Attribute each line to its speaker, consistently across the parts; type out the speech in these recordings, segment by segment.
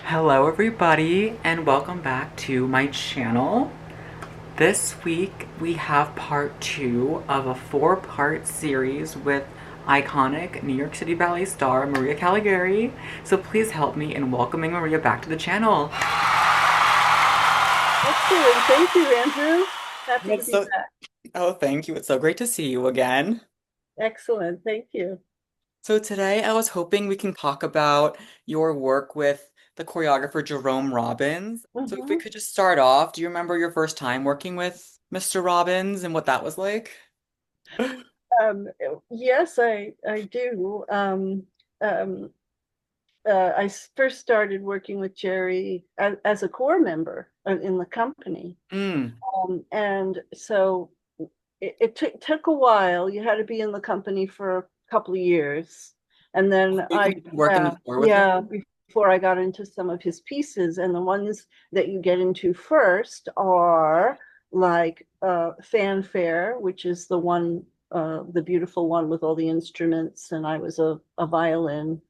Speaker 1: Hello, everybody, and welcome back to my channel. This week we have part two of a four-part series with iconic New York City Ballet star Maria Calegari. So please help me in welcoming Maria back to the channel.
Speaker 2: Excellent. Thank you, Andrew. Happy to
Speaker 1: It's
Speaker 2: be
Speaker 1: so
Speaker 2: back.
Speaker 1: Oh, thank you. It's so great to see you again.
Speaker 2: Excellent. Thank you.
Speaker 1: So today I was hoping we can talk about your work with the choreographer Jerome Robbins. So if we
Speaker 2: hmm
Speaker 1: could just start off, do you remember your first time working with Mr. Robbins and what that was like?
Speaker 2: yes, I do. Um, first started working with Jerry as a core member in the company,
Speaker 1: Mm.
Speaker 2: and so it took a while. You had to be in the company for a couple of years, and then
Speaker 1: You can work in the
Speaker 2: yeah,
Speaker 1: floor with
Speaker 2: yeah,
Speaker 1: him?
Speaker 2: before I got into some of his pieces, and the ones that you get into first are like fanfare, which is the beautiful one with all the instruments, and I was a violin.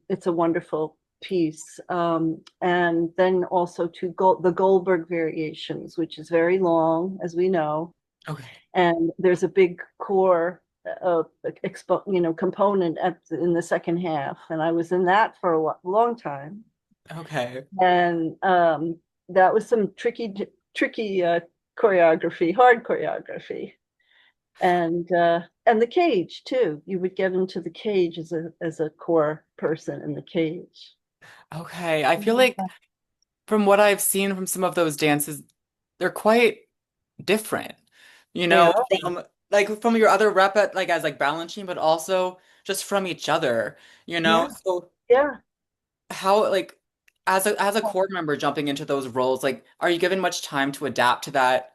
Speaker 2: It's a wonderful piece. And then also the Goldberg variations, which is very long, as we know,
Speaker 1: Okay.
Speaker 2: and there's a big core component in the second half, and I was in that for a long time,
Speaker 1: Okay.
Speaker 2: and that was some tricky choreography, hard choreography, and the cage too. You would get into the cage as a core person in the cage.
Speaker 1: Okay. I feel like from what I've seen from some of those dances, they're quite different, you
Speaker 2: They
Speaker 1: know,
Speaker 2: are,
Speaker 1: from your other rep at as Balanchine, but also just from each other, you know?
Speaker 2: yeah,
Speaker 1: So
Speaker 2: yeah.
Speaker 1: how as a core member jumping into those roles, like are you given much time to adapt to that,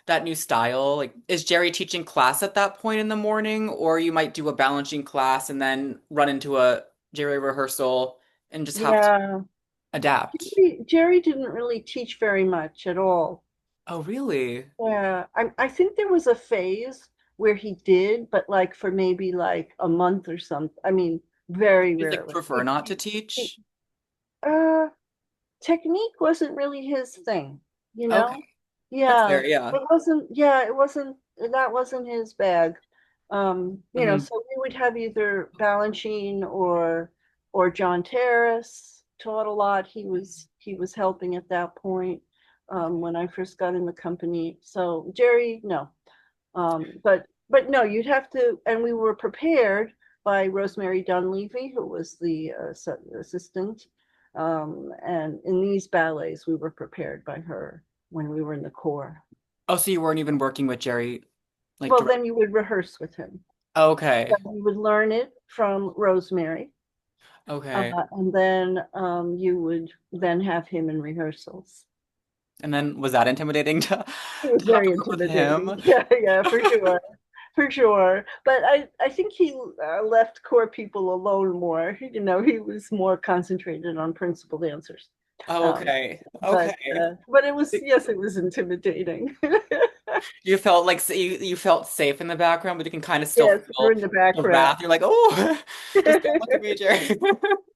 Speaker 1: that new style? Like is Jerry teaching class at that point in the morning, or you might do a balancing class and then run into a Jerry rehearsal and just have to
Speaker 2: Yeah.
Speaker 1: adapt?
Speaker 2: Jerry didn't really teach very much at all.
Speaker 1: Oh, really?
Speaker 2: Yeah, I think there was a phase where he did, but like for maybe like a month or something. I mean, very
Speaker 1: Just like
Speaker 2: rarely.
Speaker 1: prefer not to
Speaker 2: He-
Speaker 1: teach?
Speaker 2: uh, Technique wasn't really his thing, you
Speaker 1: Okay,
Speaker 2: know?
Speaker 1: that's
Speaker 2: Yeah,
Speaker 1: fair, yeah.
Speaker 2: that wasn't his bag.
Speaker 1: Hmm.
Speaker 2: So we would have either Balanchine or John Terrace taught a lot. He was helping at that point when I first got in the company. So Jerry, no. But no, you'd have to, and we were prepared by Rosemary Dunleavy, who was the assistant. And in these ballets, we were prepared by her when we were in the corps.
Speaker 1: Oh, so you weren't even working with Jerry like
Speaker 2: Well,
Speaker 1: direct.
Speaker 2: then you would rehearse with him. So
Speaker 1: Okay.
Speaker 2: you would learn it from Rosemary,
Speaker 1: Okay.
Speaker 2: and then you would then have him in rehearsals.
Speaker 1: And then was that intimidating to
Speaker 2: It was
Speaker 1: have to
Speaker 2: very
Speaker 1: work with
Speaker 2: intimidating.
Speaker 1: him?
Speaker 2: Yeah, yeah, for sure. For sure. But I think he left core people alone more. He was more concentrated on principal dancers.
Speaker 1: Oh,
Speaker 2: Um,
Speaker 1: okay.
Speaker 2: but
Speaker 1: Okay.
Speaker 2: it was, yes, it was intimidating.
Speaker 1: You felt like you felt safe in the background, but you can kind of still
Speaker 2: Yes, we're
Speaker 1: feel
Speaker 2: in the
Speaker 1: the
Speaker 2: background.
Speaker 1: wrath. You're like, oh, just don't look at me, Jerry.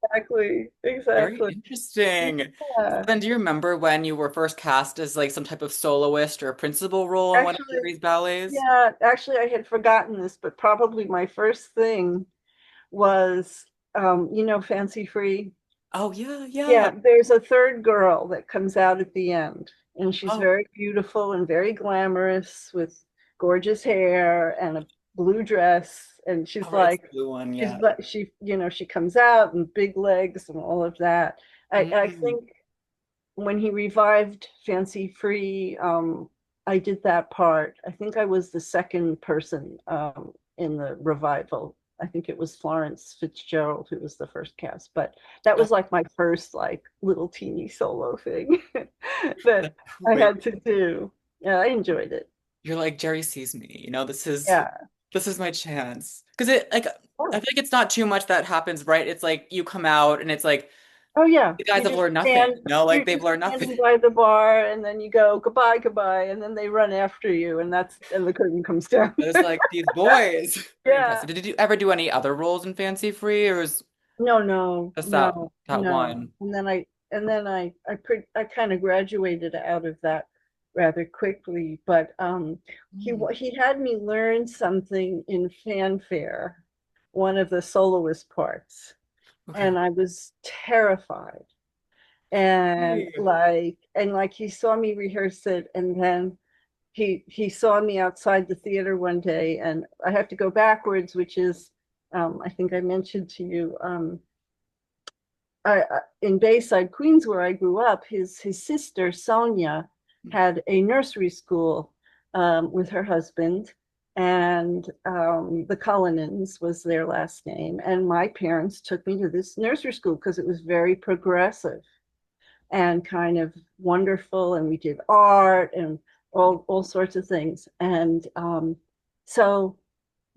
Speaker 2: Exactly,
Speaker 1: Very
Speaker 2: exactly.
Speaker 1: interesting. So
Speaker 2: Yeah.
Speaker 1: then, do you remember when you were first cast as like some type of soloist or a principal role in one of
Speaker 2: Actually,
Speaker 1: Jerry's ballets?
Speaker 2: actually, I had forgotten this, but probably my first thing was, Fancy Free.
Speaker 1: Oh yeah, yeah.
Speaker 2: Yeah, there's a third girl that comes out at the end, and she's
Speaker 1: Oh,
Speaker 2: very beautiful and very glamorous with gorgeous hair and a blue dress. And
Speaker 1: oh, it's the blue one,
Speaker 2: she's
Speaker 1: yeah.
Speaker 2: like, she comes out and big legs and all of that. I
Speaker 1: Mm.
Speaker 2: think when he revived Fancy Free, I did that part. I think I was the second person in the revival. I think it was Florence Fitzgerald who was the first cast, but that
Speaker 1: Oh,
Speaker 2: was like my first like little teeny solo thing that
Speaker 1: that's
Speaker 2: I
Speaker 1: great.
Speaker 2: had to do. Yeah, I enjoyed it.
Speaker 1: You're like, Jerry sees me,
Speaker 2: Yeah.
Speaker 1: this is my chance. Because it like I
Speaker 2: Oh,
Speaker 1: feel like it's not too much that happens, right? It's like you come out and it's like
Speaker 2: oh yeah.
Speaker 1: the guys have learned nothing, like
Speaker 2: You're
Speaker 1: they've
Speaker 2: just
Speaker 1: learned nothing.
Speaker 2: standing by the bar, and then you go goodbye, goodbye, and then they run after you, and the curtain comes down.
Speaker 1: But it's like these boys. Very
Speaker 2: Yeah.
Speaker 1: impressive. Did you ever do any other roles in Fancy Free or was
Speaker 2: No, no,
Speaker 1: Just
Speaker 2: no,
Speaker 1: that
Speaker 2: no.
Speaker 1: one.
Speaker 2: I kind of graduated out of that rather quickly, but
Speaker 1: Mm,
Speaker 2: he had me learn something in fanfare, one of the soloist parts,
Speaker 1: okay.
Speaker 2: and I was terrified. And
Speaker 1: Hey.
Speaker 2: like he saw me rehearse it, and then he saw me outside the theater one day, and I have to go backwards, which is I think I mentioned to you, in Bayside, Queens, where I grew up, his sister Sonia had a nursery school with her husband, and the Cullinans was their last name. And my parents took me to this nursery school because it was very progressive and kind of wonderful, and we did art and all sorts of things. And so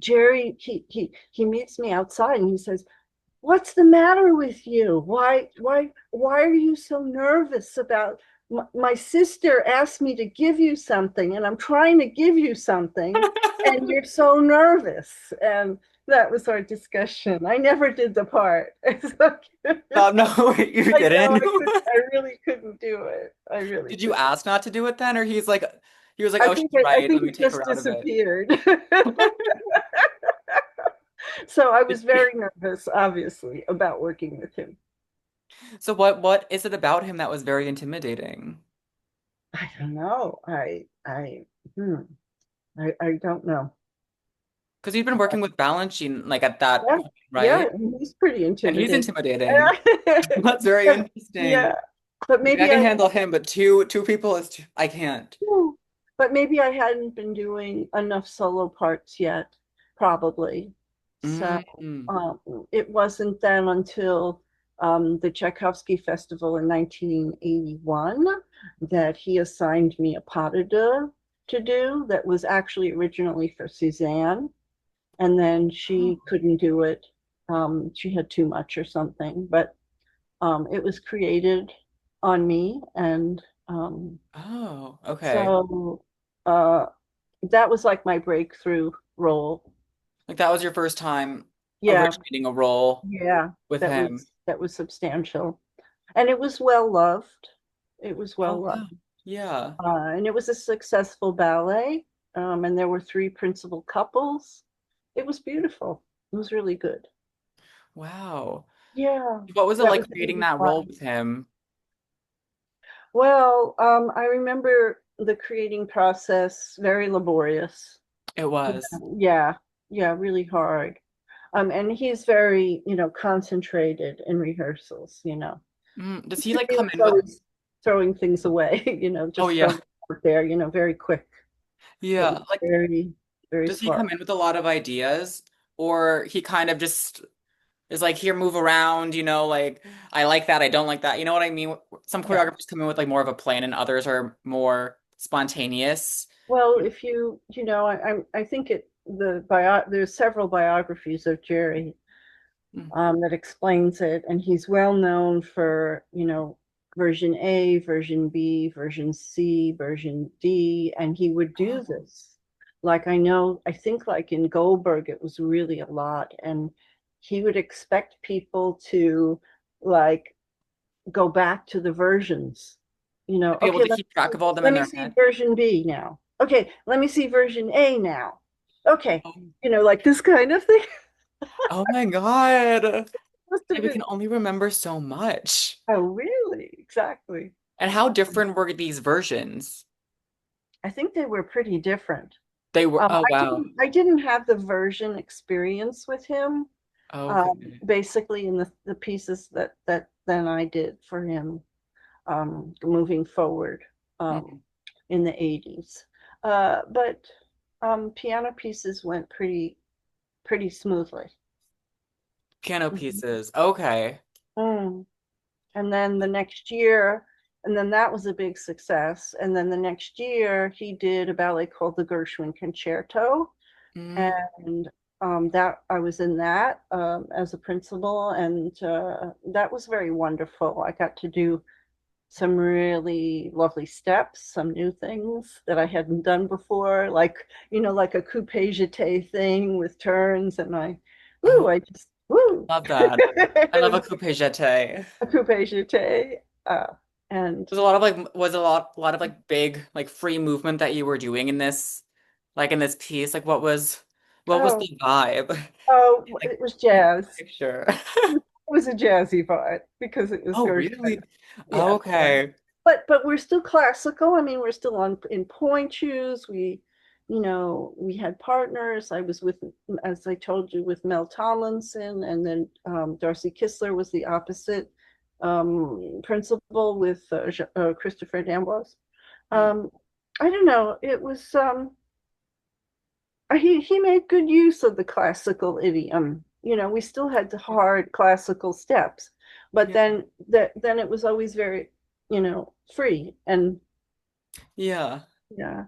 Speaker 2: Jerry, he meets me outside and he says, "What's the matter with you? Why are you so nervous about my sister asked me to give you something, and I'm trying to give you something, and you're so nervous?" And that was our discussion. I never did the part.
Speaker 1: No, you
Speaker 2: I know
Speaker 1: didn't.
Speaker 2: I really couldn't do it. I really
Speaker 1: Did you
Speaker 2: couldn't.
Speaker 1: ask not to do it then, or he was like, oh, she's
Speaker 2: I
Speaker 1: right.
Speaker 2: think
Speaker 1: Let me
Speaker 2: it
Speaker 1: take her
Speaker 2: just
Speaker 1: out of it.
Speaker 2: disappeared. So I was very nervous, obviously, about working with him.
Speaker 1: So what is it about him that was very intimidating?
Speaker 2: I don't know. Hmm, I don't know.
Speaker 1: Because you've been working with Balanchine like at that
Speaker 2: Yeah,
Speaker 1: point,
Speaker 2: yeah,
Speaker 1: right?
Speaker 2: he's pretty
Speaker 1: And he's
Speaker 2: intimidating.
Speaker 1: intimidating. That's very
Speaker 2: But, yeah,
Speaker 1: interesting.
Speaker 2: but
Speaker 1: Like I
Speaker 2: maybe
Speaker 1: can handle him, but two people is I can't.
Speaker 2: maybe I hadn't been doing enough solo parts yet, probably. So
Speaker 1: Mm.
Speaker 2: um, it wasn't then until the Tchaikovsky Festival in 1981 that he assigned me a pas de deux to do that was actually originally for Suzanne. And then
Speaker 1: Oh,
Speaker 2: she couldn't do it. She had too much or something, but it was created on me. And
Speaker 1: oh, okay.
Speaker 2: so uh, that was like my breakthrough role.
Speaker 1: Like that was your first time
Speaker 2: Yeah,
Speaker 1: originating a role
Speaker 2: yeah,
Speaker 1: with him.
Speaker 2: that was substantial. And it was well loved. It was well
Speaker 1: Oh, wow.
Speaker 2: loved.
Speaker 1: Yeah.
Speaker 2: And it was a successful ballet. And there were three principal couples. It was beautiful. It was really good.
Speaker 1: Wow.
Speaker 2: Yeah,
Speaker 1: What was it
Speaker 2: that was
Speaker 1: like creating that role
Speaker 2: 81.
Speaker 1: with him?
Speaker 2: Well, I remember the creating process, very laborious.
Speaker 1: It
Speaker 2: Yeah,
Speaker 1: was.
Speaker 2: yeah, yeah, really hard. And he's very, concentrated in rehearsals,
Speaker 1: Does he like
Speaker 2: He
Speaker 1: come
Speaker 2: was
Speaker 1: in with,
Speaker 2: always throwing things away,
Speaker 1: oh
Speaker 2: just
Speaker 1: yeah.
Speaker 2: throwing it out there, very quick. It
Speaker 1: Yeah.
Speaker 2: was
Speaker 1: Like,
Speaker 2: very, very
Speaker 1: does he
Speaker 2: smart.
Speaker 1: come in with a lot of ideas? Or he kind of just is like, here, move around, like I like that, I don't like that. You know what I mean? Some
Speaker 2: Yeah.
Speaker 1: choreographers come in with like more of a plan and others are more spontaneous.
Speaker 2: Well, if I think there's several biographies of Jerry
Speaker 1: Mm.
Speaker 2: that explains it. And he's well known for, version A, version B, version C, version D. And he would do
Speaker 1: Oh,
Speaker 2: this. Like I think like in Goldberg, it was really a lot. And he would expect people to like go back to the versions.
Speaker 1: to be able
Speaker 2: Okay,
Speaker 1: to keep track of all of them
Speaker 2: let
Speaker 1: in
Speaker 2: me
Speaker 1: their
Speaker 2: see
Speaker 1: head.
Speaker 2: version B now. Okay, let me see version A now. Okay,
Speaker 1: Oh,
Speaker 2: like this kind of thing.
Speaker 1: oh my God.
Speaker 2: Must have
Speaker 1: Yeah, we
Speaker 2: been.
Speaker 1: can only remember so much.
Speaker 2: Oh, really? Exactly.
Speaker 1: And how different were these versions?
Speaker 2: I think they were pretty different.
Speaker 1: They were, oh
Speaker 2: I
Speaker 1: wow.
Speaker 2: didn't have the version experience with him.
Speaker 1: Okay.
Speaker 2: Basically, in the pieces that then I did for him, moving forward, um,
Speaker 1: Mhm.
Speaker 2: in the 80s. But piano pieces went pretty smoothly.
Speaker 1: Piano
Speaker 2: Mhm.
Speaker 1: pieces. Okay.
Speaker 2: Mm. And then the next year, and then that was a big success. And then the next year, he did a ballet called the Gershwin Concerto,
Speaker 1: Mm,
Speaker 2: and that I was in that as a principal, and that was very wonderful. I got to do some really lovely steps, some new things that I hadn't done before, like like a coupe jeté thing with turns, and
Speaker 1: oh,
Speaker 2: I Woo!
Speaker 1: Love that. I love a coupe jeté.
Speaker 2: A coupe jeté. Uh, and
Speaker 1: Was a lot of like was a lot of like big like free movement that you were doing in this piece. Like what was
Speaker 2: oh,
Speaker 1: the vibe?
Speaker 2: oh,
Speaker 1: Like
Speaker 2: it was
Speaker 1: paint
Speaker 2: jazz.
Speaker 1: a picture.
Speaker 2: It was a jazzy vibe because it was
Speaker 1: Oh,
Speaker 2: Gershwin.
Speaker 1: really?
Speaker 2: Yeah,
Speaker 1: Okay.
Speaker 2: but we're still classical. I mean, we're still on in point shoes. We had partners. I was with, as I told you, with Mel Tomlinson, and then Darcy Kistler was the opposite principal with Christopher D'Amboise.
Speaker 1: Mm,
Speaker 2: Um, I don't know. It was he made good use of the classical idiom. We still had the hard classical steps, but
Speaker 1: yeah.
Speaker 2: then it was always very, free and
Speaker 1: Yeah.
Speaker 2: yeah.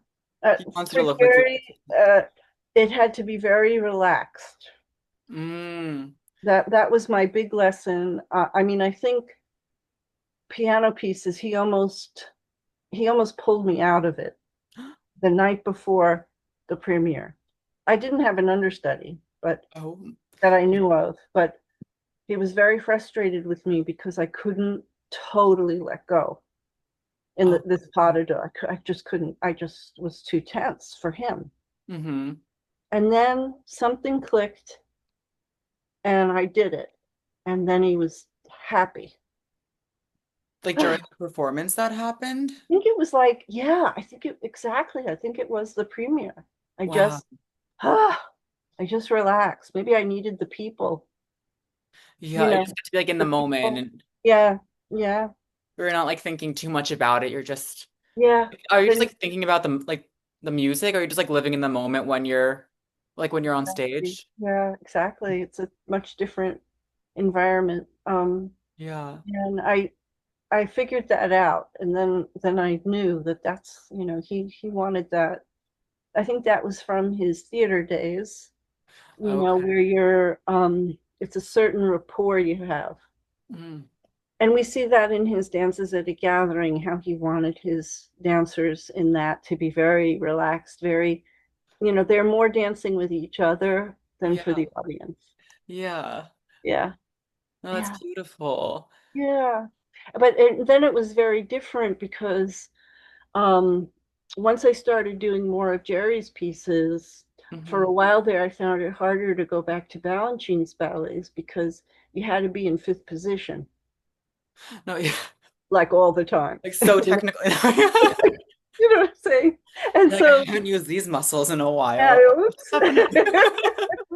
Speaker 1: He wants you
Speaker 2: For
Speaker 1: to look like you
Speaker 2: Gary, it had to be very relaxed.
Speaker 1: mm.
Speaker 2: That was my big lesson. I mean, I think piano pieces. He almost pulled me out of it the night before the premiere. I didn't have an understudy, but
Speaker 1: Oh,
Speaker 2: that I knew of, but he was very frustrated with me because I couldn't totally let go in
Speaker 1: oh.
Speaker 2: this pas de deux. I just couldn't. I just was too tense for him.
Speaker 1: Mm-hmm.
Speaker 2: And then something clicked, and I did it. And then he was happy.
Speaker 1: Like during
Speaker 2: I
Speaker 1: the performance that happened?
Speaker 2: think it was like, yeah, I think it exactly. I think it was the premiere. I
Speaker 1: Wow.
Speaker 2: just, ah, I just relaxed. Maybe I needed the people, you
Speaker 1: Yeah, you
Speaker 2: know,
Speaker 1: just get to be like in the
Speaker 2: the
Speaker 1: moment
Speaker 2: people.
Speaker 1: and
Speaker 2: Yeah, yeah,
Speaker 1: you're not like thinking too much about it. You're just
Speaker 2: yeah.
Speaker 1: are you just
Speaker 2: Then
Speaker 1: like thinking about the music or are you just like living in the moment when you're on
Speaker 2: exactly.
Speaker 1: stage?
Speaker 2: Yeah, exactly. It's a much different environment.
Speaker 1: Yeah.
Speaker 2: And I figured that out, and then I knew that that's he wanted that. I think that was from his theater days,
Speaker 1: Okay.
Speaker 2: where it's a certain rapport you have.
Speaker 1: Mm.
Speaker 2: And we see that in his dances at a gathering, how he wanted his dancers in that to be very relaxed, very, they're more dancing with each other than for
Speaker 1: Yeah.
Speaker 2: the audience.
Speaker 1: Yeah.
Speaker 2: Yeah.
Speaker 1: No, that's
Speaker 2: Yeah.
Speaker 1: beautiful.
Speaker 2: Yeah. Then it was very different because um, once I started doing more of Jerry's pieces, for
Speaker 1: Hmm.
Speaker 2: a while there, I found it harder to go back to Balanchine's ballets because you had to be in fifth position,
Speaker 1: No, yeah.
Speaker 2: like all the time.
Speaker 1: Like so technically.
Speaker 2: You know what I'm saying? And
Speaker 1: Like I
Speaker 2: so,
Speaker 1: haven't used these muscles in a
Speaker 2: yeah,
Speaker 1: while. What's
Speaker 2: oops.
Speaker 1: happening?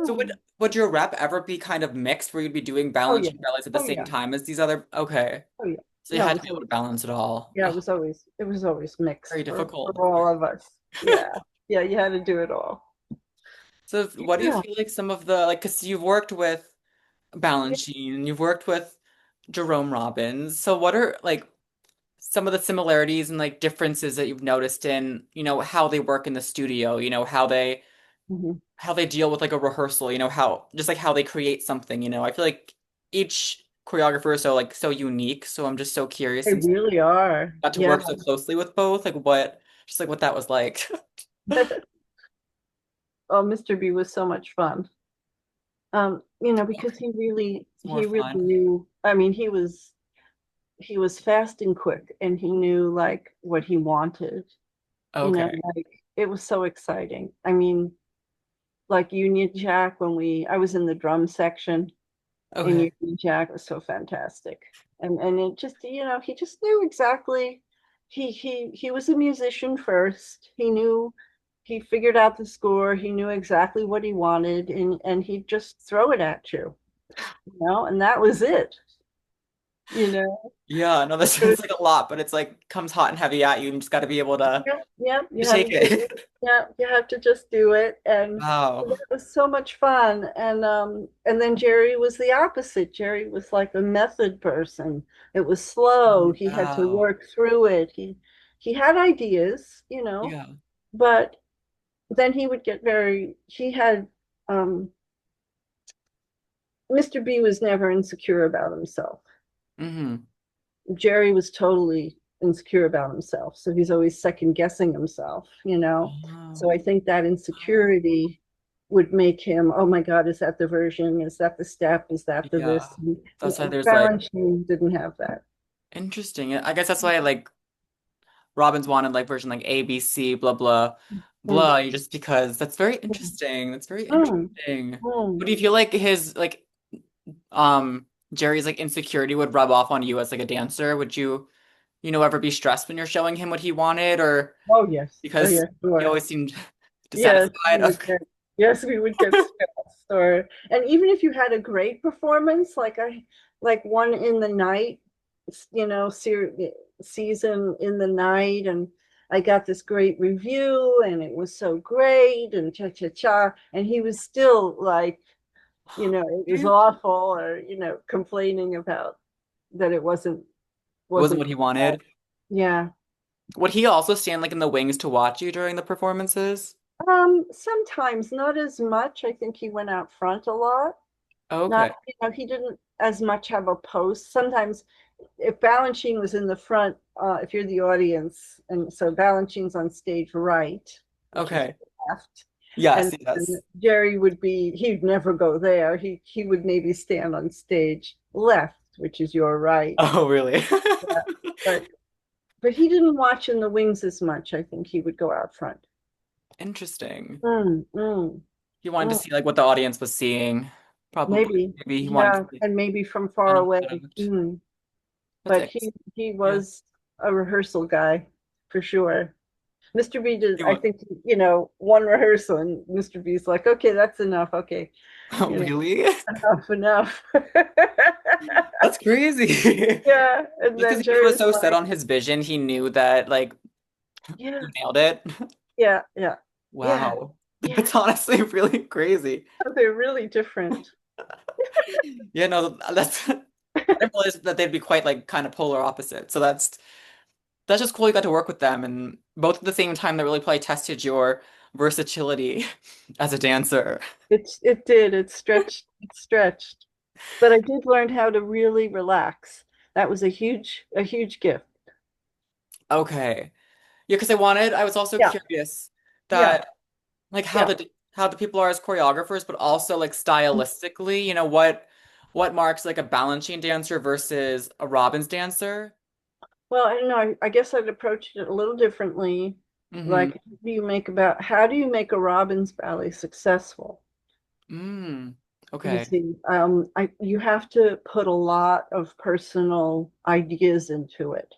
Speaker 1: So would your rep ever be kind of mixed where you'd be doing
Speaker 2: Oh yeah.
Speaker 1: balancing ballets at the
Speaker 2: Oh
Speaker 1: same
Speaker 2: yeah.
Speaker 1: time as these other okay.
Speaker 2: Oh yeah.
Speaker 1: So you
Speaker 2: No,
Speaker 1: had to be able to balance it all.
Speaker 2: yeah,
Speaker 1: Oh,
Speaker 2: it was always mixed
Speaker 1: very
Speaker 2: for
Speaker 1: difficult.
Speaker 2: all of us. Yeah. Yeah, you had to do it all.
Speaker 1: So what do you
Speaker 2: Yeah.
Speaker 1: feel like some of the like because you've worked with
Speaker 2: Yeah.
Speaker 1: Balanchine, you've worked with Jerome Robbins. So what are like some of the similarities and like differences that you've noticed in, how they work in the studio,
Speaker 2: Mhm.
Speaker 1: how they deal with like a rehearsal, how just like how they create something, I feel like each choreographer is so unique. So I'm just so curious
Speaker 2: They
Speaker 1: since you
Speaker 2: really are.
Speaker 1: got to
Speaker 2: Yeah.
Speaker 1: work so closely with both, like what that was like.
Speaker 2: Oh, Mr. B was so much fun. Because
Speaker 1: It's more
Speaker 2: he really
Speaker 1: fun.
Speaker 2: knew. I mean, he was fast and quick, and he knew like what he wanted.
Speaker 1: Okay.
Speaker 2: Like it was so exciting. I mean, like Union Jack when I was in the drum section in
Speaker 1: Okay.
Speaker 2: Union Jack was so fantastic. And it just, he just knew exactly. He was a musician first. He figured out the score. He knew exactly what he wanted, and he'd just throw it at you, and that was it, you know.
Speaker 1: Yeah, no, that sounds like a lot, but it's like comes hot and heavy at you and you just got to be able
Speaker 2: Yeah, yeah, you
Speaker 1: to
Speaker 2: had
Speaker 1: take
Speaker 2: to do it.
Speaker 1: it.
Speaker 2: Yeah, you had to just do it, and
Speaker 1: Wow.
Speaker 2: it was so much fun. And then Jerry was the opposite. Jerry was like a method person. It was slow. He had to
Speaker 1: Wow.
Speaker 2: work through it. He had ideas,
Speaker 1: Yeah.
Speaker 2: but then he would get very. He had Mr. B was never insecure about himself.
Speaker 1: Hmm.
Speaker 2: Jerry was totally insecure about himself. So he's always second guessing himself. So
Speaker 1: Oh.
Speaker 2: I think that insecurity, would make him, oh my God, is that the version? Is that the step? Is that the
Speaker 1: Yeah.
Speaker 2: this?
Speaker 1: That's why there's like
Speaker 2: Balanchine didn't have that.
Speaker 1: interesting. I guess that's why like Robbins wanted like version like A, B, C, blah blah
Speaker 2: Mm,
Speaker 1: blah, just because that's very
Speaker 2: mm,
Speaker 1: interesting. That's very
Speaker 2: mm,
Speaker 1: interesting.
Speaker 2: mm.
Speaker 1: But do you feel like his like Jerry's like insecurity would rub off on you as like a dancer? Would you, ever be stressed when you're showing him what he wanted, or
Speaker 2: Oh yes. Oh
Speaker 1: because
Speaker 2: yes,
Speaker 1: he
Speaker 2: sure.
Speaker 1: always seemed
Speaker 2: Yes,
Speaker 1: dissatisfied? Okay.
Speaker 2: yes, we would get stressed. Or and even if you had a great performance, like one in the night, season in the night, and I got this great review, and it was so great, and cha cha cha, and he was still like, it was
Speaker 1: It
Speaker 2: awful, or complaining about that it wasn't
Speaker 1: wasn't
Speaker 2: wasn't
Speaker 1: what he wanted.
Speaker 2: yeah.
Speaker 1: Would he also stand like in the wings to watch you during the performances?
Speaker 2: Sometimes not as much. I think he went out front a lot. Not,
Speaker 1: Okay.
Speaker 2: he didn't as much have a post. Sometimes if Balanchine was in the front, if you're the audience, and so Balanchine's on stage right, which is
Speaker 1: Okay.
Speaker 2: left,
Speaker 1: Yes,
Speaker 2: and
Speaker 1: yes.
Speaker 2: Jerry he'd never go there. He would maybe stand on stage left, which is your right.
Speaker 1: Oh, really?
Speaker 2: Yeah. But he didn't watch in the wings as much. I think he would go out front.
Speaker 1: Interesting.
Speaker 2: Mm, mm,
Speaker 1: He wanted to
Speaker 2: mm.
Speaker 1: see like what the audience was seeing. Probably.
Speaker 2: Maybe,
Speaker 1: Maybe he wanted to
Speaker 2: yeah,
Speaker 1: see
Speaker 2: and maybe from far
Speaker 1: kind of
Speaker 2: away.
Speaker 1: out.
Speaker 2: Mm.
Speaker 1: That's
Speaker 2: But
Speaker 1: it.
Speaker 2: he
Speaker 1: Yeah.
Speaker 2: was a rehearsal guy for sure. Mr. B did,
Speaker 1: He
Speaker 2: I
Speaker 1: wa-
Speaker 2: think, one rehearsal, and Mr. B's like, okay, that's enough. Okay,
Speaker 1: Oh, really?
Speaker 2: enough, enough.
Speaker 1: That's crazy.
Speaker 2: Yeah, and
Speaker 1: Just because
Speaker 2: then
Speaker 1: he was
Speaker 2: Jerry's
Speaker 1: so set
Speaker 2: like,
Speaker 1: on his vision, he knew that like
Speaker 2: yeah,
Speaker 1: he nailed it.
Speaker 2: yeah, yeah, yeah,
Speaker 1: Wow.
Speaker 2: yeah.
Speaker 1: That's honestly really crazy.
Speaker 2: They're really different.
Speaker 1: Yeah, no, that's I didn't realize that they'd be quite like kind of polar opposite. So that's just cool you got to work with them and both at the same time that really probably tested your versatility as a dancer.
Speaker 2: It stretched, but I did learn how to really relax. That was a huge gift.
Speaker 1: Okay. Yeah, because I was also
Speaker 2: Yeah,
Speaker 1: curious
Speaker 2: yeah,
Speaker 1: that like
Speaker 2: yeah.
Speaker 1: how the people are as choreographers, but also like stylistically, what marks like a Balanchine dancer versus a Robbins dancer?
Speaker 2: Well, I don't know. I guess I'd approached it a little differently.
Speaker 1: Mm-hmm.
Speaker 2: Like, how do you make a Robbins ballet successful?
Speaker 1: Mm.
Speaker 2: You
Speaker 1: Okay.
Speaker 2: see, you have to put a lot of personal ideas into it.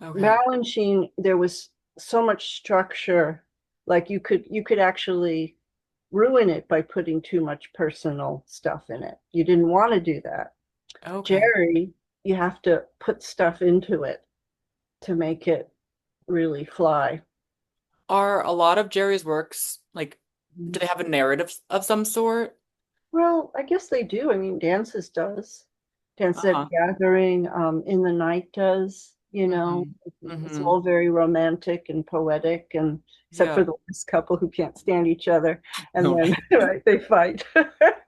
Speaker 1: Okay.
Speaker 2: Balanchine, there was so much structure, like you could actually ruin it by putting too much personal stuff in it. You didn't want to do that.
Speaker 1: Okay.
Speaker 2: Jerry, you have to put stuff into it to make it really fly.
Speaker 1: Are a lot of Jerry's works like do they have a narrative of some sort?
Speaker 2: Well, I guess they do. I mean, dances does. Dance at
Speaker 1: Uh-huh.
Speaker 2: Gathering, In the Night does,
Speaker 1: Mm-hmm.
Speaker 2: It's
Speaker 1: Mm-hmm.
Speaker 2: all very romantic and poetic, and except
Speaker 1: Yeah.
Speaker 2: for the last couple who can't stand each other, and
Speaker 1: No,
Speaker 2: then
Speaker 1: right.
Speaker 2: right, they fight.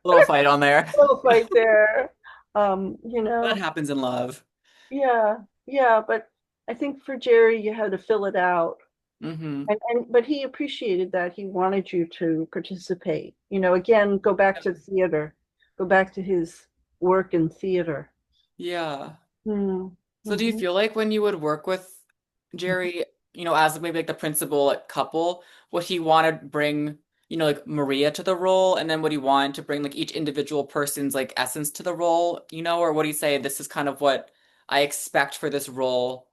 Speaker 1: A little fight on there.
Speaker 2: Little fight there.
Speaker 1: That happens in love.
Speaker 2: Yeah, yeah, but I think for Jerry, you had to fill it out.
Speaker 1: Mm-hmm.
Speaker 2: And but he appreciated that. He wanted you to participate. Again, go back to theater, go back to his work in theater.
Speaker 1: Yeah.
Speaker 2: Mm,
Speaker 1: So do you
Speaker 2: mhm,
Speaker 1: feel like when you would work with Jerry, as maybe like the principal like couple, would he want to bring, like Maria to the role, and then would he want to bring like each individual person's like essence to the role, or would he say this is kind of what I expect for this role,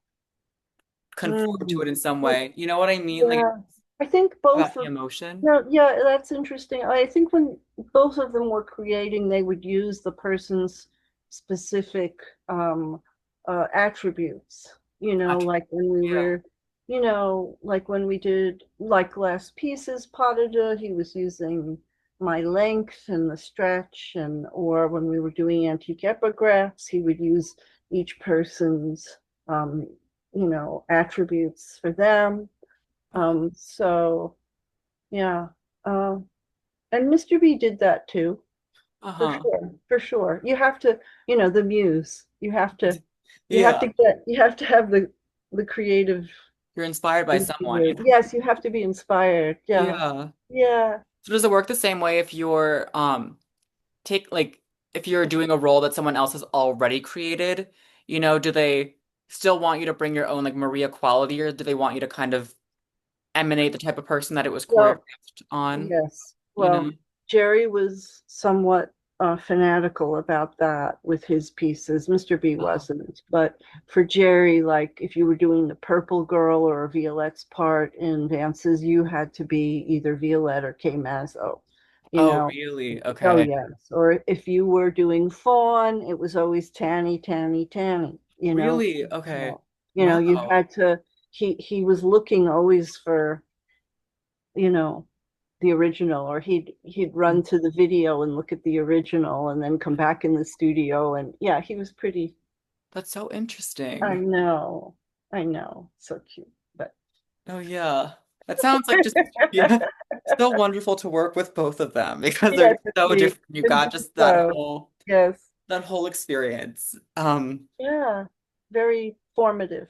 Speaker 1: conform to
Speaker 2: mm.
Speaker 1: it in some way? You know what I mean? Like
Speaker 2: Yeah, I think
Speaker 1: about
Speaker 2: both
Speaker 1: the
Speaker 2: of
Speaker 1: emotion.
Speaker 2: no, yeah, that's interesting. I think when both of them were creating, they would use the person's specific attributes. Like when we
Speaker 1: Yeah.
Speaker 2: were, like when we did like last pieces, pas de deux, he was using my length and the stretch, and or when we were doing antique epigraphs, he would use each person's um, attributes for them. So yeah. Uh, and Mr. B did that too, for
Speaker 1: Uh-huh.
Speaker 2: sure. For sure. You have to, the muse.
Speaker 1: Yeah.
Speaker 2: You have to have the creative
Speaker 1: You're inspired by
Speaker 2: into
Speaker 1: someone,
Speaker 2: you. Yes, you have to be inspired. Yeah.
Speaker 1: Yeah.
Speaker 2: Yeah.
Speaker 1: So does it work the same way if you're take like if you're doing a role that someone else has already created, do they still want you to bring your own like Maria quality, or do they want you to kind of emanate the type of person that it was choreographed
Speaker 2: Well,
Speaker 1: on,
Speaker 2: yes.
Speaker 1: you know?
Speaker 2: Well, Jerry was somewhat fanatical about that with his pieces. Mr. B
Speaker 1: Oh,
Speaker 2: wasn't, but for Jerry, like if you were doing the purple girl or Violette's part in dances, you had to be either Violette or Kay Mazzo, you
Speaker 1: oh,
Speaker 2: know.
Speaker 1: really?
Speaker 2: Oh
Speaker 1: Okay.
Speaker 2: yes. Or if you were doing fawn, it was always Tanny, Tanny, Tanny, you know.
Speaker 1: Really? Okay.
Speaker 2: Well, you
Speaker 1: Wow.
Speaker 2: had to he was looking always for, you know, the original, or he'd run to the video and look at the original and then come back in the studio, and yeah, he was pretty.
Speaker 1: That's so
Speaker 2: I
Speaker 1: interesting.
Speaker 2: know, I know, so cute, but
Speaker 1: Oh yeah. That sounds like just yeah, so wonderful to work with both of them because they're
Speaker 2: yes,
Speaker 1: so
Speaker 2: indeed,
Speaker 1: different. You got
Speaker 2: indeed,
Speaker 1: just
Speaker 2: so yes,
Speaker 1: that whole experience.
Speaker 2: yeah, very formative.